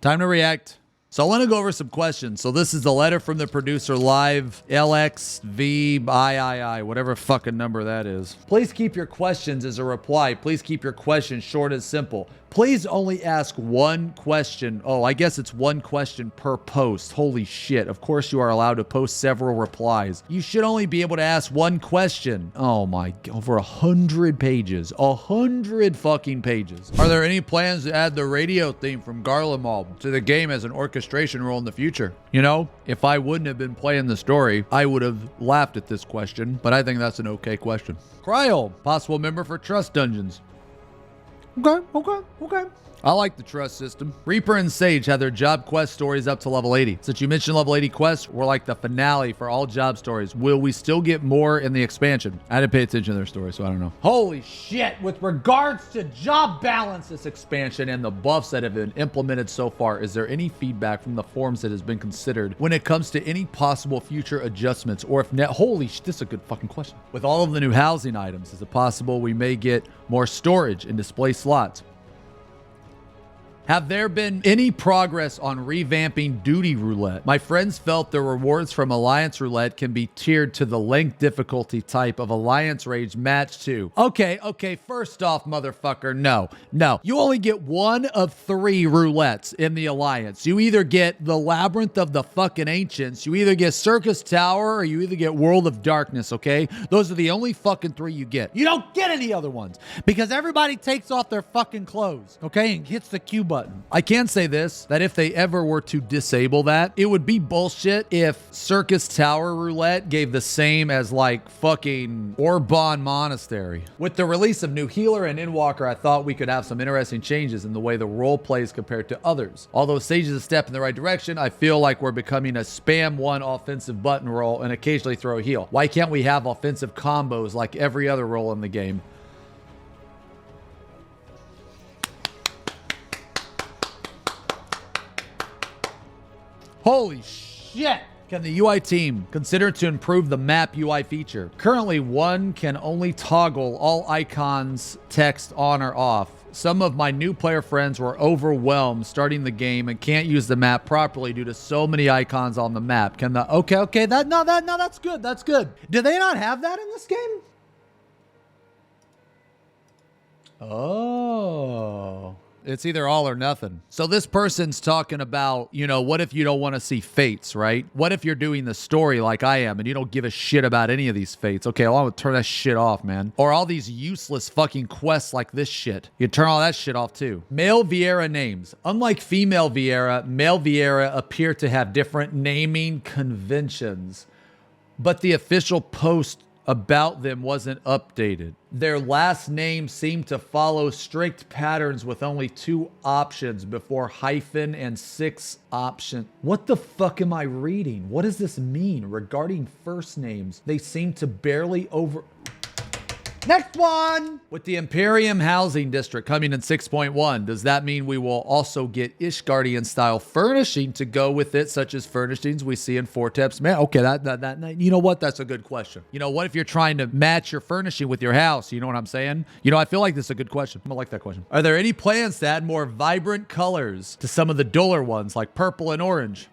Time to react. So I want to go over some questions. So this is the letter from the producer live, LXVIII, whatever fucking number that is. Please keep your questions as a reply. Please keep your questions short and simple. Please only ask one question. Oh, I guess it's one question per post. Holy shit. Of course you are allowed to post several replies. You should only be able to ask one question. Oh my, over 100 pages. 100 fucking pages. Are there any plans to add the radio theme from Garla to the game as an orchestration role in the future? You know, if I wouldn't have been playing the story, I would have laughed at this question, but I think that's an okay question. Cryo, possible member for Trust Dungeons. Okay. I like the trust system. Reaper and Sage have their job quest stories up to level 80. Since you mentioned level 80 quests were like the finale for all job stories, will we still get more in the expansion? I didn't pay attention to their story, so I don't know. Holy shit, with regards to job balance, this expansion and the buffs that have been implemented so far, is there any feedback from the forums that has been considered when it comes to any possible future adjustments, or if holy shit, this is a good fucking question. With all of the new housing items, is it possible we may get more storage and display slots? Have there been any progress on revamping duty roulette? My friends felt the rewards from Alliance roulette can be tiered to the length difficulty type of Alliance rage match 2. Okay, first off, motherfucker, no. You only get one of 3 roulettes in the Alliance. You either get the Labyrinth of the fucking Ancients, you either get Circus Tower, or you either get World of Darkness, okay? Those are the only fucking 3 you get. You don't get any other ones because everybody takes off their fucking clothes, okay, and hits the Q button. I can say this, that if they ever were to disable that, it would be bullshit if Circus Tower Roulette gave the same as like fucking Orban Monastery. With the release of new Healer and Endwalker, I thought we could have some interesting changes in the way the role plays compared to others. Although Sage is a step in the right direction, I feel like we're becoming a spam one offensive button roll and occasionally throw a heal. Why can't we have offensive combos like every other role in the game? Holy shit! Can the UI team consider to improve the map UI feature? Currently, one can only toggle all icons text on or off. Some of my new player friends were overwhelmed starting the game and can't use the map properly due to so many icons on the map. Can the okay, that's good. That's good. Do they not have that in this game? Oh. It's either all or nothing. So this person's talking about, you know, what if you don't want to see fates, right? What if you're doing the story like I am and you don't give a shit about any of these fates? Okay, well, I would turn that shit off, man. Or all these useless fucking quests like this shit. You turn all that shit off too. Male Vieira names. Unlike female Vieira, male Vieira appear to have different naming conventions, but the official post about them wasn't updated. Their last name seemed to follow strict patterns with only 2 options before hyphen and 6 options. What the fuck am I reading? What does this mean? Regarding first names, they seem to barely over... Next one! With the Imperium Housing District coming in 6.1, does that mean we will also get Ishgardian style furnishing to go with it, such as furnishings we see in Forteps? Man, okay, that you know what? That's a good question. You know, what if you're trying to match your furnishing with your house? You know what I'm saying? You know, I feel like this is a good question. I like that question. Are there any plans to add more vibrant colors to some of the duller ones, like purple and orange?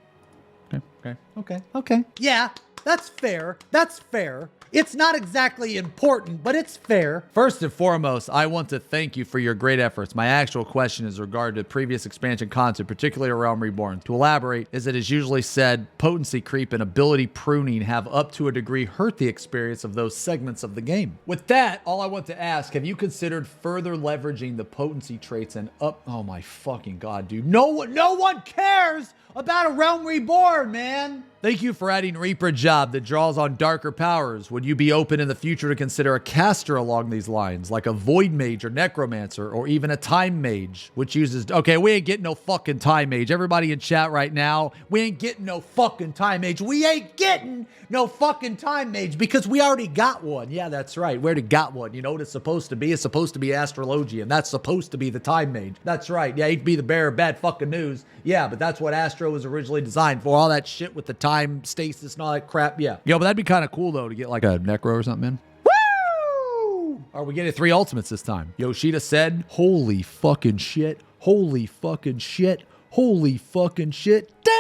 Okay. Yeah, that's fair. That's fair. It's not exactly important, but it's fair. First and foremost, I want to thank you for your great efforts. My actual question is regarding to previous expansion content, particularly around Reborn. To elaborate, as it is usually said, potency creep and ability pruning have up to a degree hurt the experience of those segments of the game. With that, all I want to ask, have you considered further leveraging the potency traits and oh my fucking God, dude. No one cares about a Realm Reborn, man. Thank you for adding Reaper job that draws on darker powers. Would you be open in the future to consider a caster along these lines, like a Void Mage or Necromancer, or even a Time Mage, which uses... Okay, we ain't getting no fucking Time Mage. Everybody in chat right now, we ain't getting no fucking Time Mage. We ain't getting no fucking Time Mage because we already got one. Yeah, that's right. We already got one. You know what it's supposed to be? It's supposed to be Astrologian. That's supposed to be the Time Mage. That's right. Yeah, he'd be the bearer of bad fucking news. Yeah, but that's what Astro was originally designed for. All that shit with the time stasis and all that crap. Yeah. Yo, but that'd be kind of cool, though, to get like a Necro or something, man. Woo! Are we getting 3 ultimates this time? Yoshida said, holy fucking shit. Holy fucking shit. Holy fucking shit. Damn!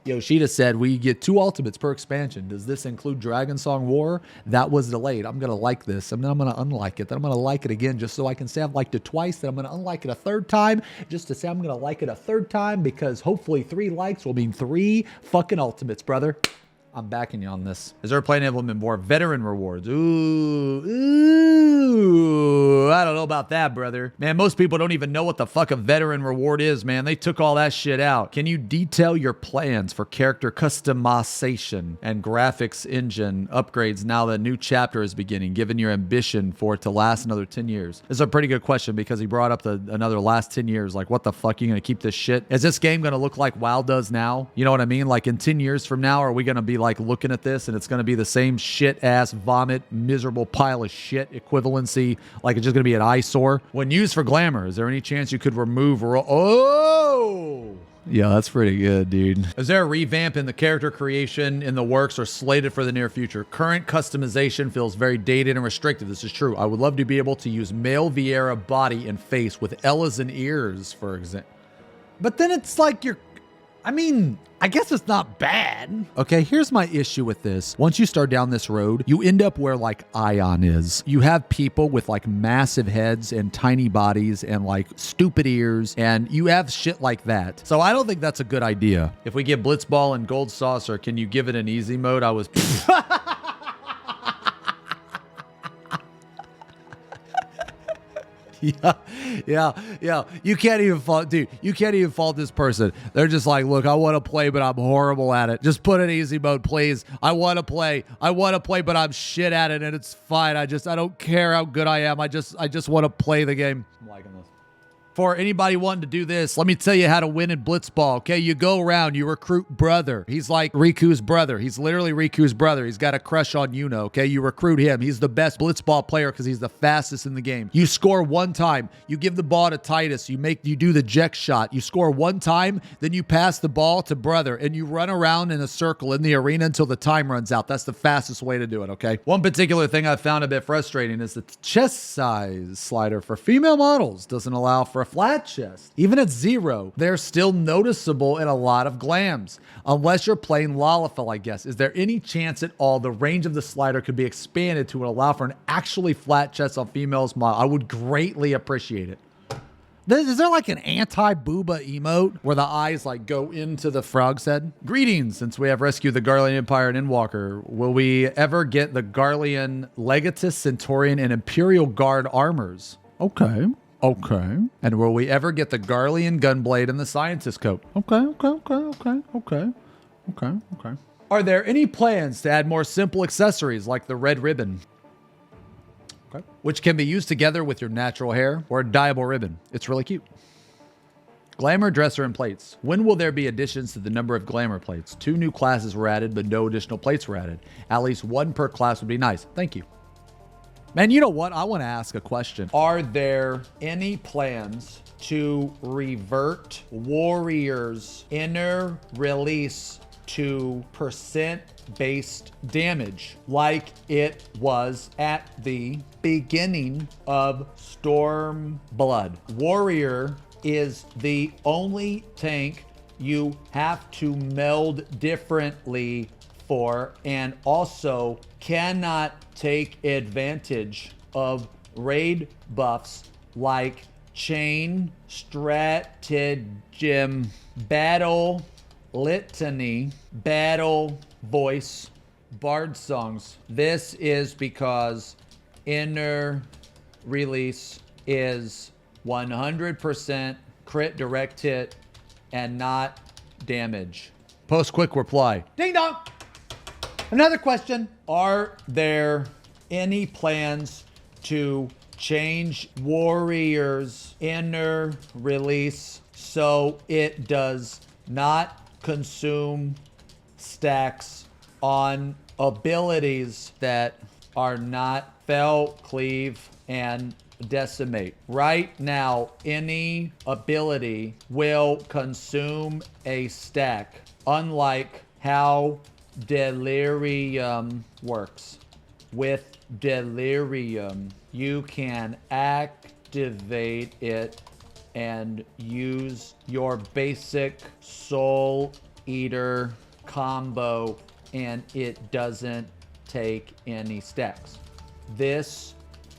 Yoshida said we get 2 ultimates per expansion. Does this include Dragon Song War? That was delayed. I'm going to like this. And then I'm going to unlike it. Then I'm going to like it again just so I can say I've liked it twice. Then I'm going to unlike it a 3rd time just to say I'm going to like it a 3rd time because hopefully 3 likes will mean 3 fucking ultimates, brother. I'm backing you on this. Is there a play implement more veteran rewards? Ooh, I don't know about that, brother. Man, most people don't even know what the fuck a veteran reward is, man. They took all that shit out. Can you detail your plans for character customization and graphics engine upgrades now that a new chapter is beginning, given your ambition for it to last another 10 years? This is a pretty good question because he brought up another last 10 years. Like, what the fuck? You gonna keep this shit? Is this game gonna look like WoW does now? You know what I mean? Like in 10 years from now, are we gonna be like looking at this and it's going to be the same shit ass vomit miserable pile of shit equivalency, like it's just going to be an eyesore? When used for glamour, is there any chance you could remove oh yeah, that's pretty good, dude. Is there a revamp in the character creation in the works or slated for the near future? Current customization feels very dated and restrictive. This is true. I would love to be able to use male Vieira body and face with Ella's and ears, for example. But then it's like I guess it's not bad. Okay, here's my issue with this. Once you start down this road, you end up where like Ion is. You have people with like massive heads and tiny bodies and like stupid ears, and you have shit like that. So I don't think that's a good idea. If we get Blitzball and Gold Saucer, can you give it an easy mode? I was... Yeah. You can't even fault, dude. You can't even fault this person. They're just like, look, I want to play, but I'm horrible at it. Just put an easy mode, please. I want to play, but I'm shit at it, and it's fine. I don't care how good I am. I just want to play the game. I'm liking this. For anybody wanting to do this, let me tell you how to win in Blitzball, okay? You go around, you recruit Brother. He's like Riku's brother. He's literally Riku's brother. He's got a crush on Yuno, okay? You recruit him. He's the best Blitzball player because he's the fastest in the game. You score 1 time. You give the ball to Titus. You do the Jex shot. You score 1 time, then you pass the ball to Brother, and you run around in a circle in the arena until the time runs out. That's the fastest way to do it, okay? One particular thing I found a bit frustrating is the chest size slider for female models doesn't allow for a flat chest. Even at 0, they're still noticeable in a lot of glams. Unless you're playing Lalafell, I guess. Is there any chance at all the range of the slider could be expanded to allow for an actually flat chest on females model? I would greatly appreciate it. Is there like an anti-booba emote where the eyes like go into the frog's head? Greetings, since we have rescued the Garlian Empire and Endwalker, will we ever get the Garlian Legatus, Centaurian, and Imperial Guard armors? Okay. And will we ever get the Garlian Gunblade and the Scientist Coat? Okay. Are there any plans to add more simple accessories like the red ribbon? Okay. Which can be used together with your natural hair or a dyeable ribbon. It's really cute. Glamour, dresser, and plates. When will there be additions to the number of glamour plates? 2 new classes were added, but no additional plates were added. At least 1 per class would be nice. Thank you. Man, you know what? I want to ask a question. Are there any plans to revert Warrior's inner release to percent-based damage like it was at the beginning of Stormblood? Warrior is the only tank you have to meld differently for, and also cannot take advantage of raid buffs like chain stratagem, battle litany, battle voice, bard songs. This is because inner release is 100% crit direct hit and not damage. Post quick reply. Ding dong. Another question. Are there any plans to change Warrior's inner release so it does not consume stacks on abilities that are not Fell, Cleave, and Decimate? Right now, any ability will consume a stack, unlike how delirium works. With delirium, you can activate it and use your basic Soul Eater combo, and it doesn't take any stacks. This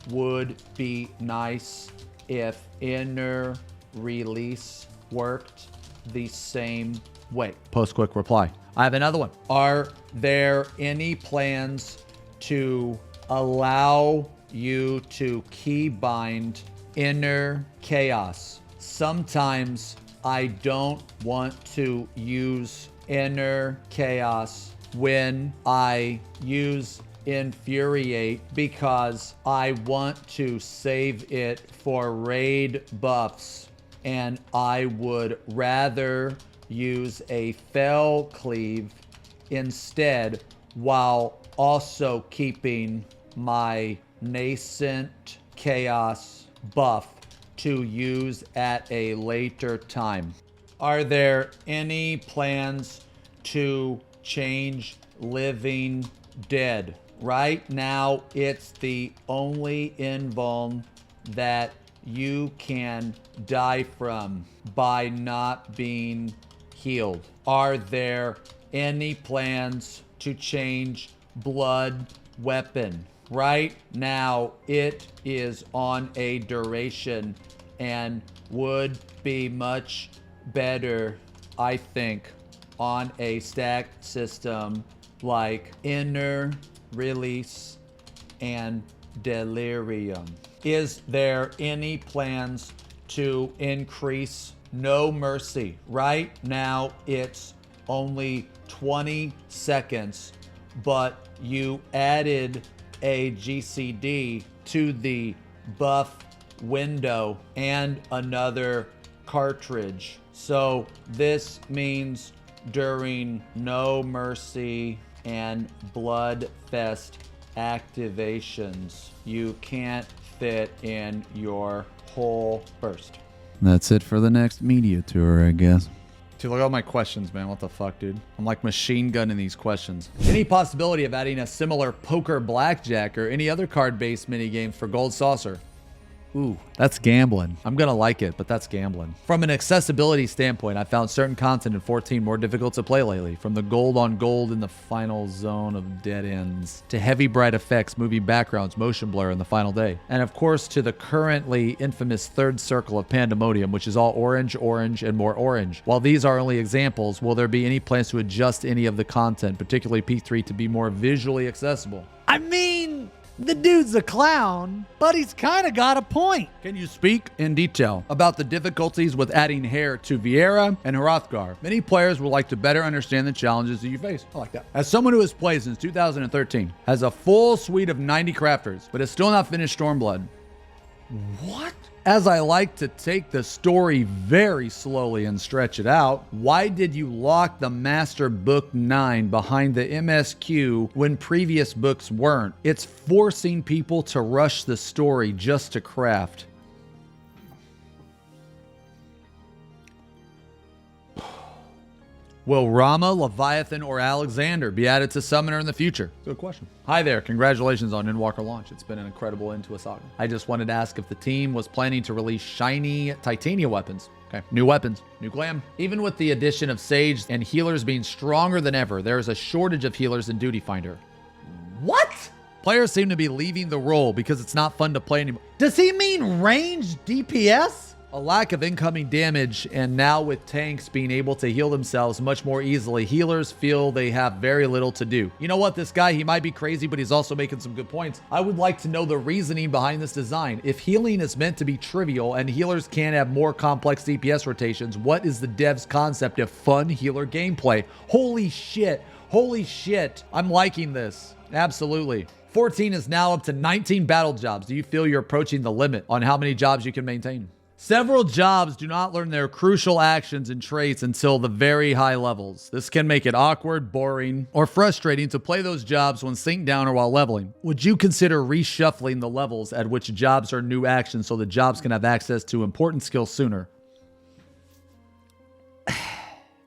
would be nice if inner release worked the same way. Post quick reply. I have another one. Are there any plans to allow you to keybind inner chaos? Sometimes I don't want to use inner chaos when I use infuriate because I want to save it for raid buffs, and I would rather use a fell cleave instead while also keeping my nascent chaos buff to use at a later time. Are there any plans to change Living Dead? Right now, it's the only invuln that you can die from by not being healed. Are there any plans to change Blood Weapon? Right now, it is on a duration and would be much better, I think, on a stack system like Inner Release and Delirium. Is there any plans to increase No Mercy? Right now, it's only 20 seconds, but you added a GCD to the buff window and another cartridge. So this means during No Mercy and Bloodfest activations, you can't fit in your whole burst. That's it for the next media tour, I guess. Dude, look at all my questions, man. What the fuck, dude? I'm like machine gunning these questions. Any possibility of adding a similar poker blackjack or any other card-based minigame for Gold Saucer? Ooh, that's gambling. I'm gonna like it, but that's gambling. From an accessibility standpoint, I found certain content in 14 more difficult to play lately. From the gold on gold in the final zone of dead ends, to heavy bright effects, movie backgrounds, motion blur in the final day. And of course, to the currently infamous third circle of pandemonium, which is all orange, orange, and more orange. While these are only examples, will there be any plans to adjust any of the content, particularly P3, to be more visually accessible? I mean, the dude's a clown, but he's kind of got a point. Can you speak in detail about the difficulties with adding hair to Viera and Hrothgar? Many players would like to better understand the challenges that you face. I like that. As someone who has played since 2013, has a full suite of 90 crafters, but has still not finished Stormblood. What? As I like to take the story very slowly and stretch it out, why did you lock the Master Book 9 behind the MSQ when previous books weren't? It's forcing people to rush the story just to craft. Will Rama, Leviathan, or Alexander be added to Summoner in the future? Good question. Hi there. Congratulations on Endwalker launch. It's been an incredible end to a saga. I just wanted to ask if the team was planning to release shiny Titania weapons. Okay. New weapons, new glam. Even with the addition of Sage and healers being stronger than ever, there is a shortage of healers in Duty Finder. What? Players seem to be leaving the role because it's not fun to play anymore. Does he mean ranged DPS? A lack of incoming damage, and now with tanks being able to heal themselves much more easily, healers feel they have very little to do. You know what? This guy, he might be crazy, but he's also making some good points. I would like to know the reasoning behind this design. If healing is meant to be trivial and healers can have more complex DPS rotations, what is the dev's concept of fun healer gameplay? Holy shit. Holy shit. I'm liking this. Absolutely. 14 is now up to 19 battle jobs. Do you feel you're approaching the limit on how many jobs you can maintain? Several jobs do not learn their crucial actions and traits until the very high levels. This can make it awkward, boring, or frustrating to play those jobs when synced down or while leveling. Would you consider reshuffling the levels at which jobs are new actions so the jobs can have access to important skills sooner?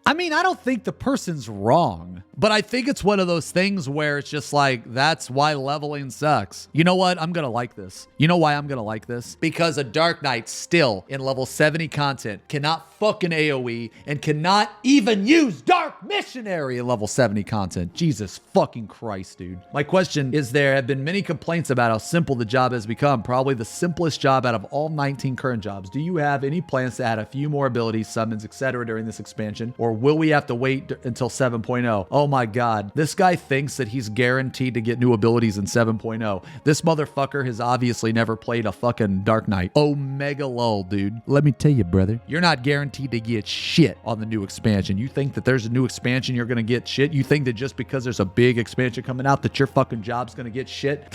I mean, I don't think the person's wrong, but I think it's one of those things where it's just like, that's why leveling sucks. You know what? I'm going to like this. You know why I'm going to like this? Because a Dark Knight still in level 70 content cannot fucking AoE and cannot even use Dark Missionary in level 70 content. Jesus fucking Christ, dude. My question is, there have been many complaints about how simple the job has become, probably the simplest job out of all 19 current jobs. Do you have any plans to add a few more abilities, summons, etc. during this expansion, or will we have to wait until 7.0? Oh my God. This guy thinks that he's guaranteed to get new abilities in 7.0. This motherfucker has obviously never played a fucking Dark Knight. Omega lol, dude. Let me tell you, brother. You're not guaranteed to get shit on the new expansion. You think that there's a new expansion, you're gonna get shit? You think that just because there's a big expansion coming out that your fucking job's gonna get shit?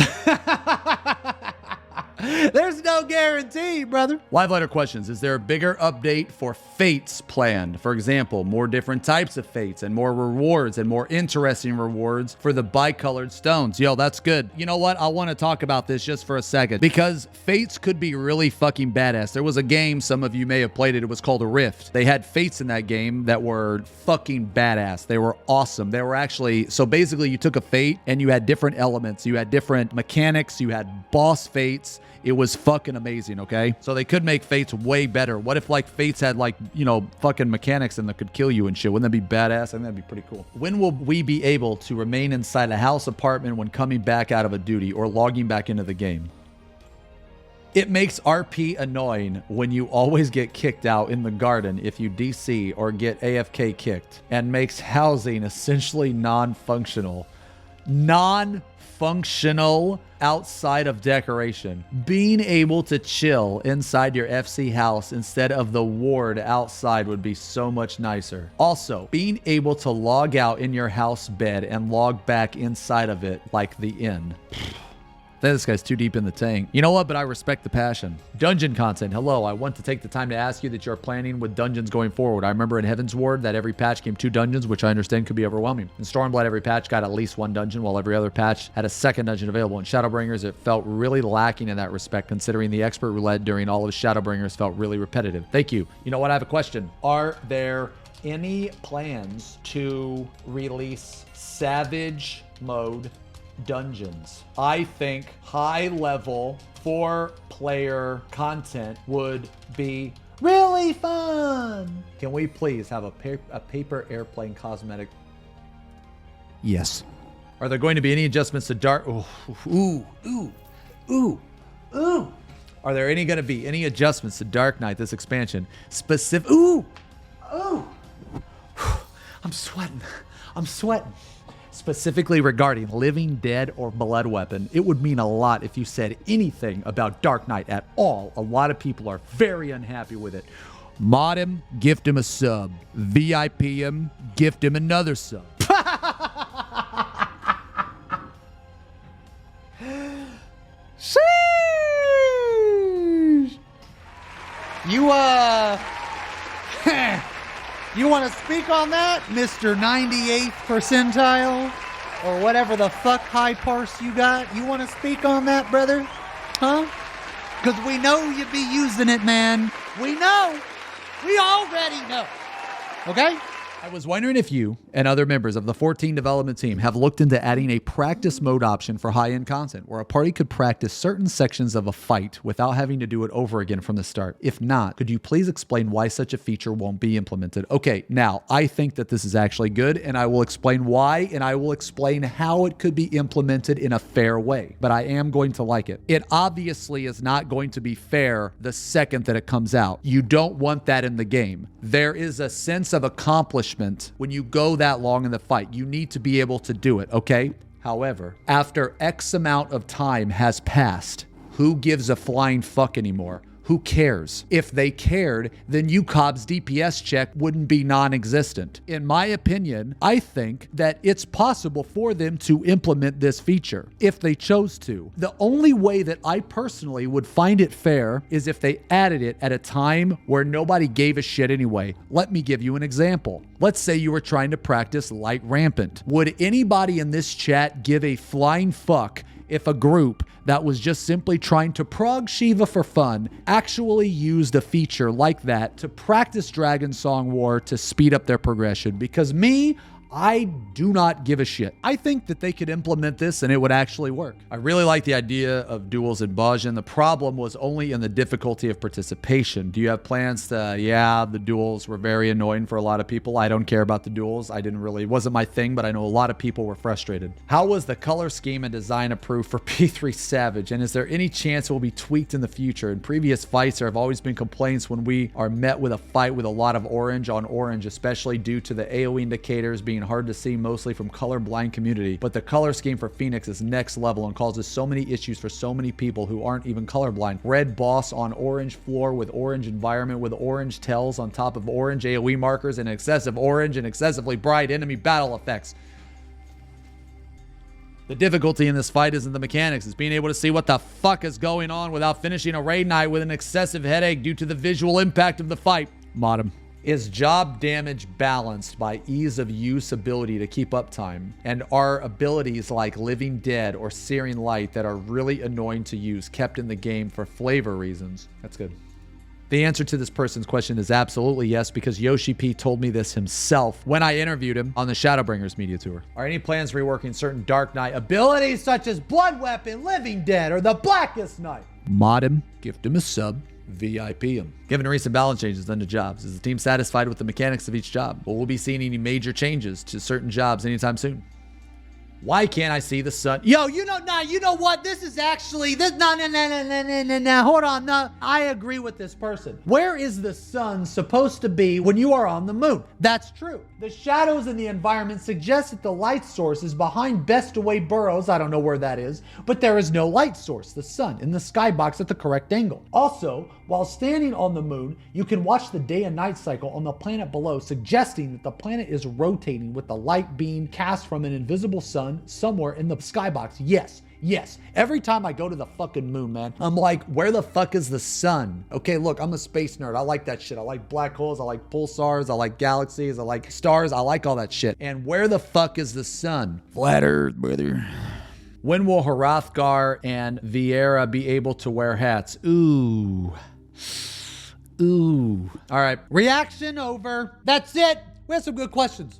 There's no guarantee, brother. Live letter questions. Is there a bigger update for fates planned? For example, more different types of fates and more rewards and more interesting rewards for the bicolored stones. Yo, that's good. You know what? I want to talk about this just for a second because fates could be really fucking badass. There was a game, some of you may have played it. It was called Rift. They had fates in that game that were fucking badass. They were awesome. They were actually, so basically you took a fate and you had different elements. You had different mechanics. You had boss fates. It was fucking amazing, okay? So they could make fates way better. What if like fates had like, you know, fucking mechanics and that could kill you and shit? Wouldn't that be badass? I think that'd be pretty cool. When will we be able to remain inside a house apartment when coming back out of a duty or logging back into the game? It makes RP annoying when you always get kicked out in the garden if you DC or get AFK kicked, and makes housing essentially non-functional. Non-functional outside of decoration. Being able to chill inside your FC house instead of the ward outside would be so much nicer. Also, being able to log out in your house bed and log back inside of it like the inn. This guy's too deep in the tank. You know what? But I respect the passion. Dungeon content. Hello, I want to take the time to ask you that you're planning with dungeons going forward. I remember in Heaven's Ward that every patch came 2 dungeons, which I understand could be overwhelming. In Stormblood, every patch got at least 1 dungeon, while every other patch had a second dungeon available. In Shadowbringers, it felt really lacking in that respect, considering the expert roulette during all of Shadowbringers felt really repetitive. Thank you. You know what? I have a question. Are there any plans to release Savage Mode dungeons? I think high level 4-player content would be really fun. Can we please have a paper airplane cosmetic? Yes. Are there going to be any adjustments to dark? Ooh. Are there going to be any adjustments to Dark Knight this expansion? Specific. Ooh. I'm sweating. Specifically regarding Living Dead or Blood Weapon, it would mean a lot if you said anything about Dark Knight at all. A lot of people are very unhappy with it. Mod him, gift him a sub. VIP him, gift him another sub. Sheesh. You want to speak on that, Mr. 98th percentile? Or whatever the fuck high parse you got? You want to speak on that, brother? Huh? Because we know you'd be using it, man. We know. We already know. Okay? I was wondering if you and other members of the 14 development team have looked into adding a practice mode option for high-end content where a party could practice certain sections of a fight without having to do it over again from the start. If not, could you please explain why such a feature won't be implemented? Okay, now, I think that this is actually good, and I will explain why, and I will explain how it could be implemented in a fair way, but I am going to like it. It obviously is not going to be fair the second that it comes out. You don't want that in the game. There is a sense of accomplishment when you go that long in the fight. You need to be able to do it, okay? However, after X amount of time has passed, who gives a flying fuck anymore? Who cares? If they cared, then UCOB's DPS check wouldn't be non-existent. In my opinion, I think that it's possible for them to implement this feature if they chose to. The only way that I personally would find it fair is if they added it at a time where nobody gave a shit anyway. Let me give you an example. Let's say you were trying to practice Light Rampant. Would anybody in this chat give a flying fuck if a group that was just simply trying to prog Shiva for fun actually used a feature like that to practice Dragon Song War to speed up their progression. Because I do not give a shit. I think that they could implement this and it would actually work. I really like the idea of duels in Bajin. The problem was only in the difficulty of participation. Do you have plans to, yeah, the duels were very annoying for a lot of people. I don't care about the duels. It wasn't my thing, but I know a lot of people were frustrated. How was the color scheme and design approved for P3 Savage? And is there any chance it will be tweaked in the future? In previous fights, there have always been complaints when we are met with a fight with a lot of orange on orange, especially due to the AoE indicators being hard to see mostly from colorblind community. But the color scheme for Phoenix is next level and causes so many issues for so many people who aren't even colorblind. Red boss on orange floor with orange environment with orange tells on top of orange AoE markers and excessive orange and excessively bright enemy battle effects. The difficulty in this fight isn't the mechanics, it's being able to see what the fuck is going on without finishing a raid night with an excessive headache due to the visual impact of the fight. Modem. Is job damage balanced by ease of use ability to keep uptime? And are abilities like Living Dead or Searing Light that are really annoying to use kept in the game for flavor reasons? That's good. The answer to this person's question is absolutely yes, because Yoshi-P told me this himself when I interviewed him on the Shadowbringers media tour. Are any plans reworking certain Dark Knight abilities such as Blood Weapon, Living Dead, or the Blackest Night? Mod him, gift him a sub, VIP him. Given the recent balance changes done to jobs, is the team satisfied with the mechanics of each job? Or will we be seeing any major changes to certain jobs anytime soon? Why can't I see the sun? Yo, you know what? This is actually, no, hold on. No, I agree with this person. Where is the sun supposed to be when you are on the moon? That's true. The shadows in the environment suggest that the light source is behind Bestaway Burrows. I don't know where that is, but there is no light source, the sun, in the skybox at the correct angle. Also, while standing on the moon, you can watch the day and night cycle on the planet below, suggesting that the planet is rotating with the light being cast from an invisible sun somewhere in the skybox. Yes. Every time I go to the fucking moon, man, I'm like, where the fuck is the sun? Okay, look, I'm a space nerd. I like that shit. I like black holes. I like pulsars. I like galaxies. I like stars. I like all that shit. And where the fuck is the sun? Flat Earth, brother. When will Hrothgar and Vieira be able to wear hats? Ooh. All right. Reaction over. That's it. We had some good questions.